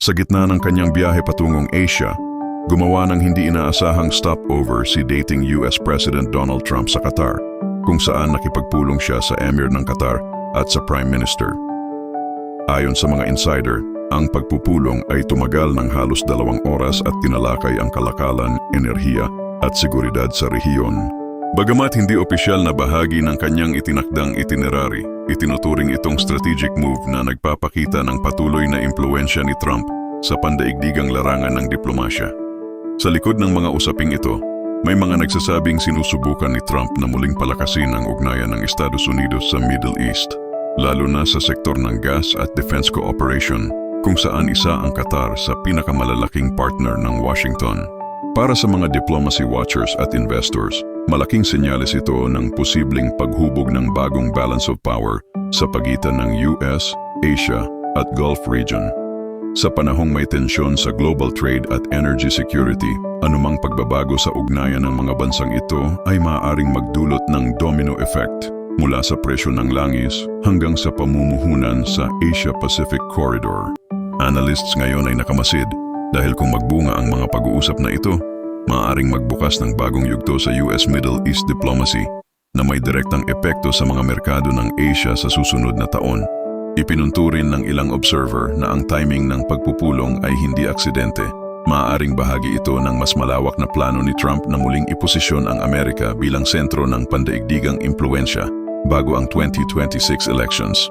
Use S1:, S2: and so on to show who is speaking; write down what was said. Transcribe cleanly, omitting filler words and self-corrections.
S1: Sa gitna ng kanyang biyahe patungong Asia, gumawa ng hindi inaasahang stopover si dating US President Donald Trump sa Qatar, kung saan nakipagpulong siya sa Emir ng Qatar at sa Prime Minister. Ayon sa mga insider, ang pagpupulong ay tumagal ng halos 2 oras at tinalakay ang kalakalan, enerhiya at seguridad sa rehiyon. Bagamat hindi opisyal na bahagi ng kanyang itinakdang itinerary, itinuturing itong strategic move na nagpapakita ng patuloy na impluwensya ni Trump sa pandaigdigang larangan ng diplomasya. Sa likod ng mga usaping ito, may mga nagsasabing sinusubukan ni Trump na muling palakasin ang ugnayan ng Estados Unidos sa Middle East, lalo na sa sektor ng gas at defense cooperation, kung saan isa ang Qatar sa pinakamalalaking partner ng Washington. Para sa mga diplomacy watchers at investors, malaking senyales ito ng posibleng paghubog ng bagong balance of power sa pagitan ng US, Asia at Gulf region. Sa panahong may tensyon sa global trade at energy security, anumang pagbabago sa ugnayan ng mga bansang ito ay maaaring magdulot ng domino effect mula sa presyo ng langis hanggang sa pamumuhunan sa Asia-Pacific Corridor. Analysts ngayon ay nakamasid dahil kung magbunga ang mga pag-uusap na ito, maaaring magbukas ng bagong yugto sa US Middle East diplomacy na may direktang epekto sa mga merkado ng Asia sa susunod na taon. Ipinunturin ng ilang observer na ang timing ng pagpupulong ay hindi aksidente. Maaaring bahagi ito ng mas malawak na plano ni Trump na muling iposisyon ang Amerika bilang sentro ng pandaigdigang impluwensya bago ang 2026 elections.